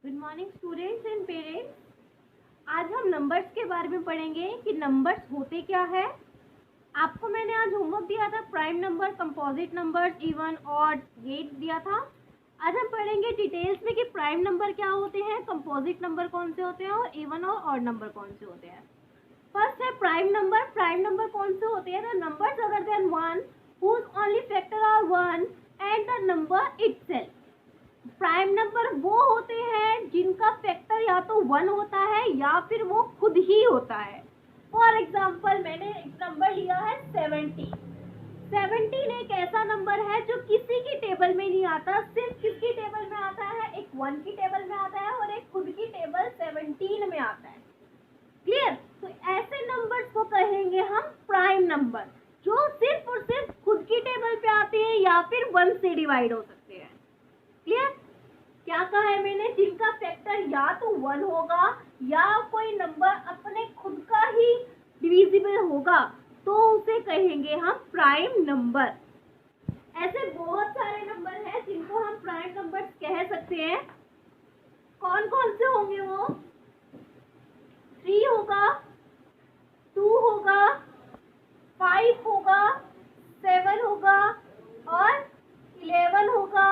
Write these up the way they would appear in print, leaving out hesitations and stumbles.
Good morning students and parents. आज हम numbers के बारे में पढ़ेंगे कि नंबर्स होते क्या है। आपको मैंने आज होमवर्क दिया था prime number, composite numbers, even, odd, get दिया था। आज हम पढ़ेंगे डिटेल्स में कि प्राइम नंबर क्या होते हैं, कंपोजिट नंबर कौन से होते हैं और इवन और ऑड नंबर कौन से होते हैं। फर्स्ट है प्राइम नंबर। प्राइम नंबर कौन से होते हैं? The numbers other than 1 whose only factor are 1 and the number itself। Prime number वो होते हैं जिनका फैक्टर या तो 1 होता है या फिर वो खुद ही होता है। फॉर एग्जाम्पल मैंने एक नंबर लिया है 17। 17 एक ऐसा नंबर है जो किसी की टेबल में नहीं आता, सिर्फ किसकी टेबल में आता है? एक 1 की टेबल में आता है और एक खुद की टेबल 17 में आता है। क्लियर? तो ऐसे नंबर्स को कहेंगे हम प्राइम नंबर, जो सिर्फ और सिर्फ खुद की टेबल पे आते हैं या फिर 1 से डिवाइड हो सकते हैं। क्लियर? क्या कहा है मैंने? जिनका फैक्टर या तो 1 होगा या कोई नंबर अपने खुद का ही डिविजिबल होगा तो उसे कहेंगे हम प्राइम नंबर। ऐसे बहुत सारे नंबर हैं जिनको हम प्राइम नंबर कह सकते हैं। कौन कौन से होंगे वो? 3 होगा, 2 होगा, 5 होगा, 7 होगा और 11 होगा,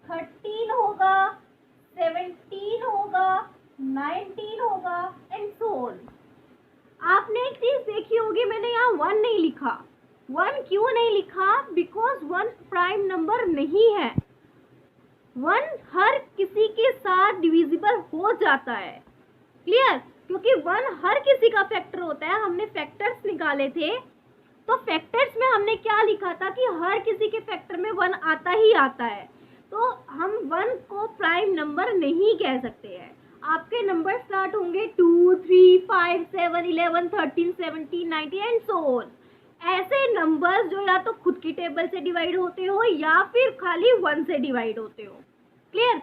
13 होगा, 17 होगा, 19 होगा एंड सो ऑन। आपने एक चीज देखी होगी, मैंने यहाँ 1 नहीं लिखा। 1 क्यों नहीं लिखा? बिकॉज 1 प्राइम नंबर नहीं है। 1 हर किसी के साथ डिविजिबल हो जाता है। क्लियर? क्योंकि 1 हर किसी का फैक्टर होता है। हमने फैक्टर्स निकाले थे तो फैक्टर्स में हमने क्या लिखा था कि हर किसी के फैक्टर में 1 आता ही आता है। तो हम 1 को प्राइम नंबर नहीं कह सकते हैं। आपके नंबर स्टार्ट होंगे 2, 3, 5, 7, 11, 13, 17, 19 एंड सो ऑन। ऐसे नंबर्स जो या तो खुद की टेबल से डिवाइड होते हो या फिर खाली 1 से डिवाइड होते हो। क्लियर?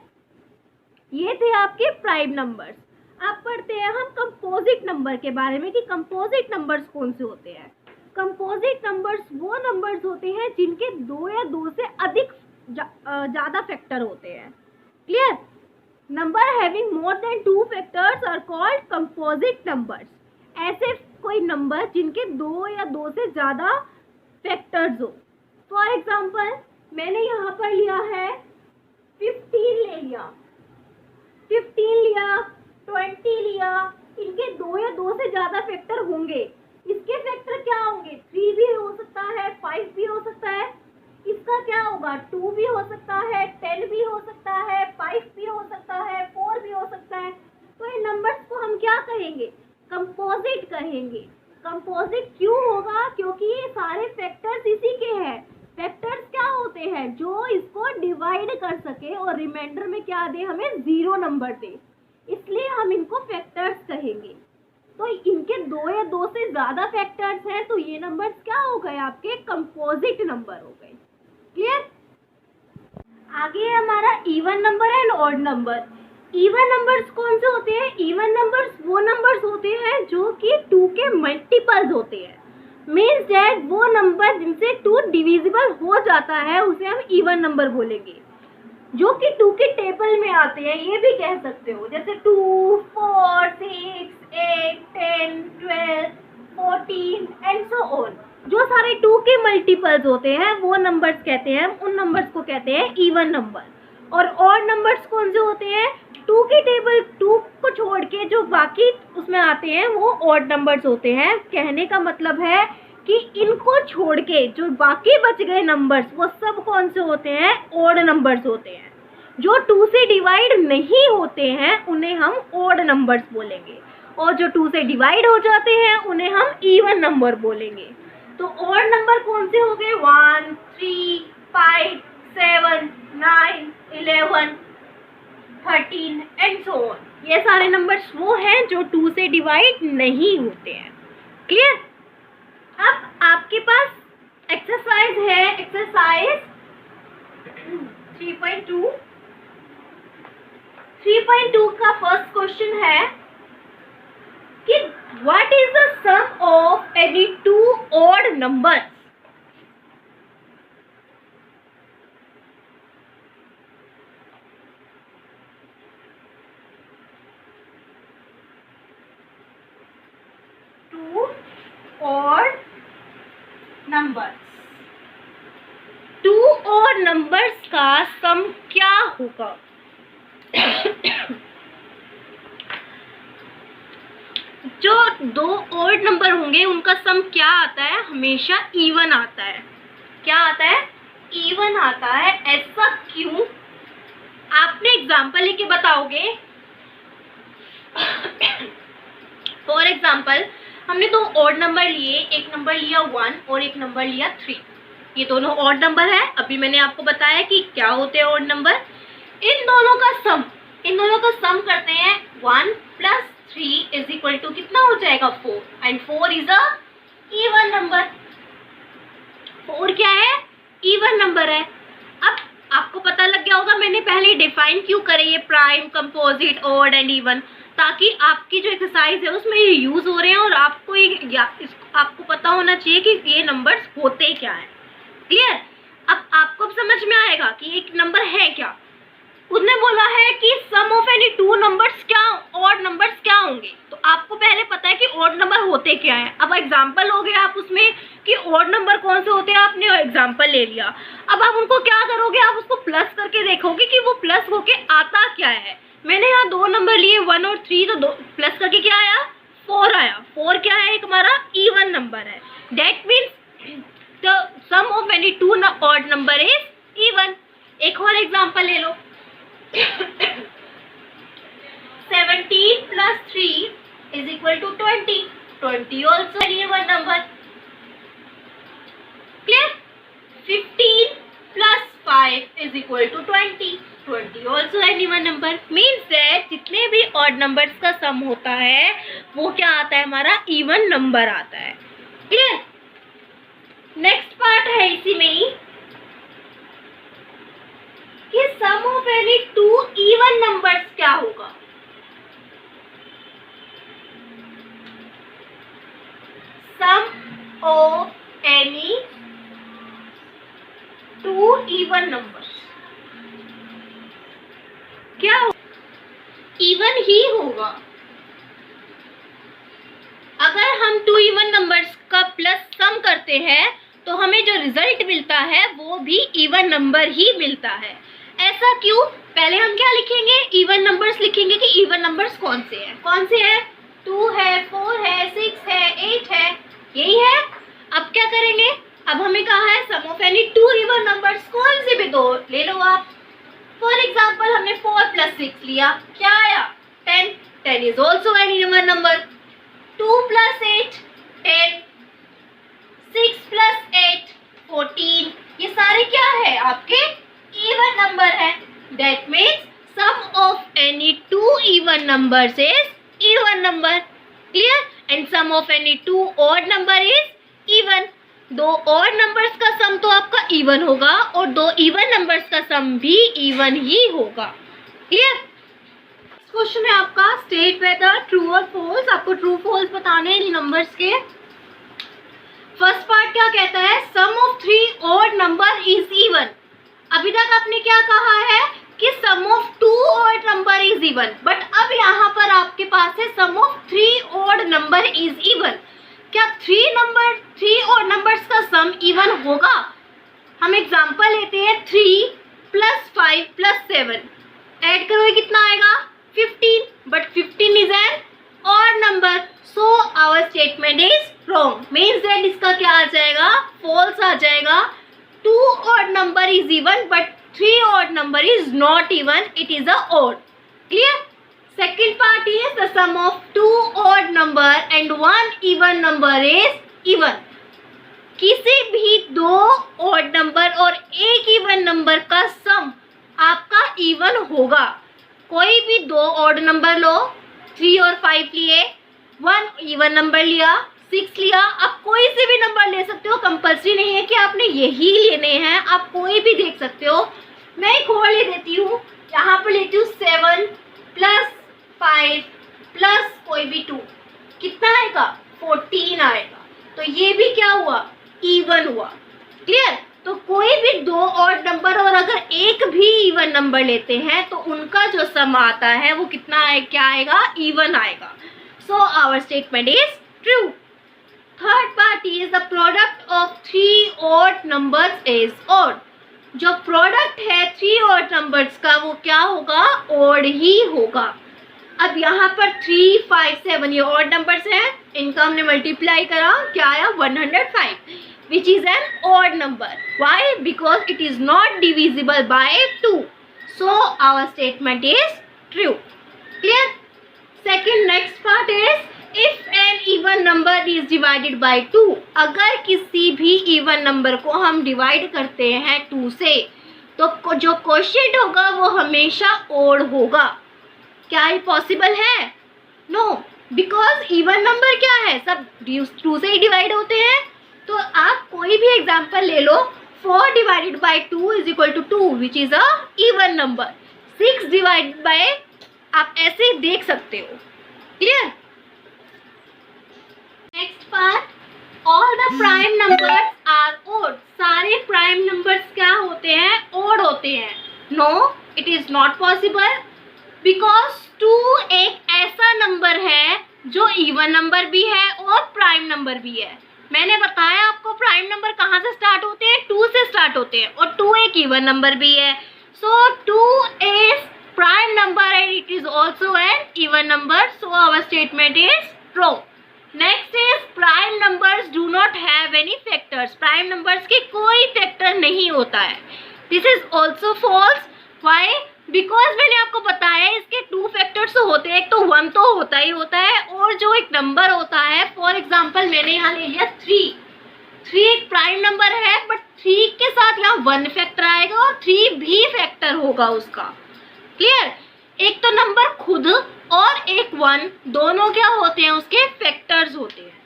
ये थे आपके प्राइम नंबर्स। अब पढ़ते हैं हम कंपोजिट नंबर के बारे में कि कंपोजिट नंबर्स कौन से होते हैं। कंपोजिट नंबर्स वो नंबर्स होते हैं जिनके 2 या 2 से अधिक ज़्यादा फैक्टर होते हैं। Clear? Number having more than 2 factors are called composite numbers. ऐसे कोई नंबर जिनके 2 या 2 से ज़्यादा फैक्टर्स हो। फॉर एग्जाम्पल मैंने यहाँ पर लिया है 15 ले लिया, 15 लिया, 20 लिया। इनके 2 या 2 से ज़्यादा फैक्टर होंगे। इसके फैक्टर क्या होंगे? 3 भी हो सकता है, 5 भी हो सकता है। इसका क्या होगा? 2 भी हो सकता है, 10 भी हो सकता है, 5 भी हो सकता है, 4 भी हो सकता है। तो इन नंबर्स को हम क्या कहेंगे? कंपोजिट कहेंगे। कंपोजिट क्यों होगा? क्योंकि ये सारे फैक्टर्स इसी के हैं। फैक्टर्स क्या होते हैं? जो इसको डिवाइड कर सके और रिमाइंडर में क्या दे? हमें 0 नंबर दे। इसलिए हम इनको फैक्टर्स कहेंगे। तो इनके 2 या 2 से ज्यादा फैक्टर्स हैं तो ये नंबर्स क्या हो गए? आपके कंपोजिट नंबर हो गए। क्लियर? आगे हमारा even number and odd number. Even numbers कौन से होते हैं? इवन नंबर्स वो नंबर्स होते हैं जो कि 2 के मल्टीपल्स होते हैं। मीन्स दैट वो नंबर जिनसे 2 डिविजिबल हो जाता है उसे हम इवन नंबर बोलेंगे। जो कि 2 के टेबल में आते हैं, ये भी कह सकते हो, जैसे 2, 4, 6, 8, 10, 12, 14 एंड सो ऑन। जो सारे 2 के मल्टीपल्स होते हैं वो नंबर्स कहते हैं, उन नंबर्स को कहते हैं इवन नंबर। और ऑड नंबर्स कौन से होते हैं? 2 के टेबल 2 को छोड़ के जो बाकी उसमें आते हैं वो ऑड नंबर्स होते हैं। कहने का मतलब है कि इनको छोड़ के जो बाकी बच गए नंबर्स वो सब कौन से होते हैं? ऑड नंबर्स होते हैं। जो 2 से डिवाइड नहीं होते हैं उन्हें हम ऑड नंबर्स बोलेंगे और जो 2 से डिवाइड हो जाते हैं उन्हें हम इवन नंबर बोलेंगे। तो ऑड नंबर कौन से हो गए? 1, 3, 5, 7, 9, 11, 13 एंड सो ऑन। ये सारे नंबर्स वो हैं जो 2 से डिवाइड नहीं होते हैं। क्लियर? अब आपके पास एक्सरसाइज है, एक्सरसाइज 3.2। 3.2 का फर्स्ट क्वेश्चन है कि what is the sum of any 2 odd numbers. 2 odd numbers. 2 odd numbers का सम क्या होगा? जो 2 odd नंबर होंगे उनका सम क्या आता है? हमेशा इवन आता है। क्या आता है? इवन आता है। ऐसा क्यों? आपने एग्जाम्पल लेके बताओगे। फॉर एग्जाम्पल हमने 2 odd नंबर लिए, एक नंबर लिया 1 और एक नंबर लिया 3। ये दोनों odd नंबर है। अभी मैंने आपको बताया कि क्या होते हैं odd नंबर। इन दोनों का सम करते हैं। 1 + 3 = कितना हो जाएगा? 4। And 4 is a even number. 4 क्या है? इवन नंबर है। अब आपको पता लग गया होगा मैंने पहले डिफाइन क्यों करे ये prime, composite, odd and even, ताकि आपकी जो एक्सरसाइज है उसमें ये यूज हो रहे हैं और आपको आपको पता होना चाहिए कि ये नंबर्स होते क्या है। क्लियर? अब आपको समझ में आएगा कि एक नंबर है क्या। उसने बोला है कि सम ऑफ एनी 2 नंबर्स क्या, ऑड नंबर्स क्या होंगे। तो आपको पहले पता है कि ऑड नंबर होते क्या है। अब एग्जांपल हो गया आप उसमें कि ऑड नंबर कौन से होते हैं, आपने एग्जांपल ले लिया। अब आप उनको क्या करोगे? आप उसको प्लस करके देखोगे कि वो प्लस होके आता क्या है। मैंने यहाँ 2 नंबर लिए 1 और 3, तो प्लस करके क्या आया? 4 आया। 4 क्या है? एक हमारा इवन नंबर है। That means the sum of any 2 odd number is even. एक और एग्जांपल ले लो। 17 + 3 = 20. 20 also an even number. Clear? 15 + 5 = 20. 20 also an even number. Means that जितने भी odd numbers का सम होता है वो क्या आता है? हमारा इवन नंबर आता है। क्लियर? नेक्स्ट पार्ट है इसी में ही कि sum of any 2 even numbers क्या होगा। सम ऑफ एनी 2 इवन नंबर्स क्या होगा? इवन ही होगा। अगर हम 2 इवन नंबर्स का प्लस सम करते हैं तो हमें जो रिजल्ट मिलता है वो भी इवन नंबर ही मिलता है। ऐसा क्यों? पहले हम क्या लिखेंगे? इवन नंबर्स लिखेंगे कि इवन नंबर्स कौन से हैं। कौन से हैं? 2 है, 4 है, 6 है, 8 है, यही है। अब क्या करेंगे? अब हमें कहा है sum of any 2 even numbers, कोई से भी 2 ले लो आप। फॉर एग्जाम्पल हमने 4 + 6 लिया, क्या आया? 10. 10 is also an even number. 2 + 8 10, 6 + 8 14। ये सारे क्या है? आपके इवन नंबर है। That means sum of any 2 even numbers is even number. Clear? And sum of any 2 odd number is even. 2 odd numbers का सम तो आपका इवन होगा और 2 इवन नंबर्स का सम भी इवन ही होगा। क्लियर? क्वेश्चन है आपका स्टेट वेदर ट्रू और फॉल्स। आपको ट्रू फॉल्स बताने हैं इन नंबर्स के। फर्स्ट पार्ट क्या कहता है? Sum of 3 odd number is even. अभी तक आपने क्या कहा है कि sum of 2 odd number is even, but अब यहाँ पर आपके पास है sum of 3 odd number is even. क्या 3 ऑड नंबर्स का सम इवन होगा? हम एग्जांपल लेते हैं 3 + 5 + 7। ऐड करोगे कितना आएगा? 15, but 15 is an odd number, so our statement is wrong. Means that इसका क्या आ जाएगा? फॉल्स आ जाएगा। 2 odd number is even but 3 odd number is not even, it is a odd. Clear? Second part is the sum of 2 odd number and 1 even number is even. किसी भी 2 odd number और 1 even number का सम आपका even होगा। कोई भी 2 odd number लो, 3 और 5 लिए, 1 even number लिया, 6 लिया। आप कोई से भी नंबर ले सकते हो, कंपल्सरी नहीं है कि आपने यही लेने हैं, आप कोई भी देख सकते हो। मैं एक और ले देती हूँ, यहाँ पर लेती हूँ 7 + 5 + कोई भी 2, कितना आएगा? 14 आएगा। तो ये भी क्या हुआ? इवन हुआ। क्लियर? तो कोई भी 2 ऑड नंबर और अगर एक भी इवन नंबर लेते हैं तो उनका जो सम आता है वो कितना है? क्या आएगा? इवन आएगा। So our statement is true. Third part is the product of 3 odd numbers is odd. जो प्रोडक्ट है 3 odd numbers का वो क्या होगा, odd ही होगा. अब यहाँ पर 3, 5, 7 ये odd numbers हैं, इनका हमने मल्टीप्लाई करा, क्या आया 105, which is an odd number. Why? Because it is not divisible by 2. So our statement is true. Clear? Second, next part is if an even number is divided by 2. अगर किसी भी even number को हम divide करते हैं 2 से, तो जो quotient होगा वो हमेशा odd होगा. क्या ये पॉसिबल है? नो, बिकॉज इवन नंबर क्या है, सब 2 से ही डिवाइड होते हैं. तो आप कोई भी एग्जांपल ले लो, 4 divided by 2 is equal to 2 which is a even number. 6 divided by, आप ऐसे देख सकते हो. Clear? Next part, all the prime numbers are odd. सारे प्राइम नंबर्स क्या होते हैं, ओड होते हैं. No, it is not possible because 2 एक ऐसा नंबर है जो इवन नंबर भी है और प्राइम नंबर भी है. मैंने बताया आपको प्राइम नंबर कहाँ से स्टार्ट होते हैं, 2 से स्टार्ट होते हैं, और 2 एक इवन नंबर भी है. So 2 is prime number and it is also an even number. So our statement is true. Next is prime numbers do not have any factors. Prime numbers के कोई फैक्टर नहीं होता है. This is also false. Why? Because मैंने आपको बताया इसके 2 factors तो होते हैं. एक तो 1 तो होता ही होता है, और जो एक नंबर होता है, फॉर एग्जांपल मैंने यहाँ ले लिया 3 एक प्राइम नंबर है, बट 3 के साथ यहाँ 1 फैक्टर आएगा और 3 भी फैक्टर होगा उसका. क्लियर? एक तो नंबर खुद और एक 1 दोनों क्या होते हैं, उसके फैक्टर्स होते हैं.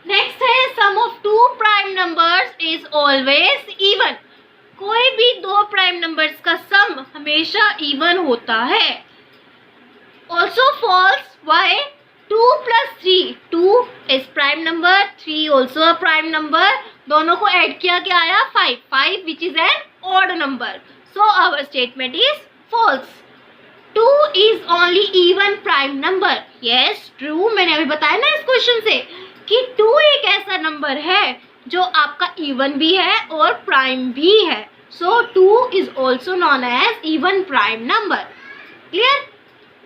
नेक्स्ट है sum of 2 prime numbers is always even. कोई भी 2 प्राइम नंबर्स का सम हमेशा इवन होता है. Also false. Why? 2 plus 3, 2 is prime number, 3 also a prime number. दोनों को ऐड किया क्या आया, 5 which is an odd number. So our statement is false. 2 is only even prime number. Yes, true. मैंने अभी बताया ना इस क्वेश्चन से कि 2 एक ऐसा नंबर है जो आपका इवन भी है और प्राइम भी है. So 2 is also known as even prime number. Clear?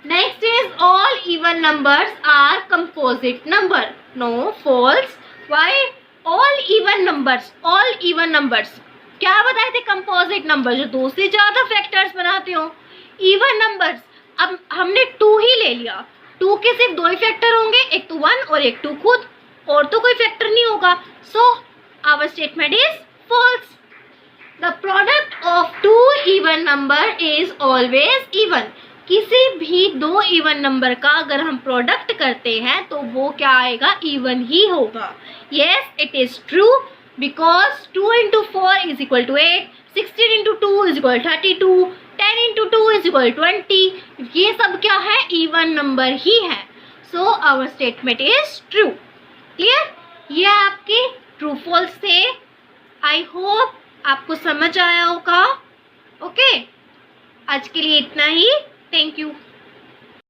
Next is all even numbers are composite number. No, false. Why? All even numbers क्या बताए थे, कंपोजिट नंबर जो 2 से ज्यादा फैक्टर्स बनाते हो. इवन नंबर्स, अब हमने 2 ही ले लिया, 2 के सिर्फ 2 ही फैक्टर होंगे, एक तो 1 और एक 2 खुद, और तो कोई फैक्टर नहीं होगा. So our statement is false. The product of 2 even number is always even. किसी भी 2 इवन नंबर का अगर हम प्रोडक्ट करते हैं तो वो क्या आएगा, इवन ही होगा. Yes, it is true because 2 into 4 is equal to 8, 16 into 2 is equal to 32, 10 into 2 is equal to 20. ये सब क्या है, इवन नंबर ही है. So our statement is true. Clear? ये आपके ट्रू फॉल्स थे. आई होप आपको समझ आया होगा. ओके, आज के लिए इतना ही. Thank you.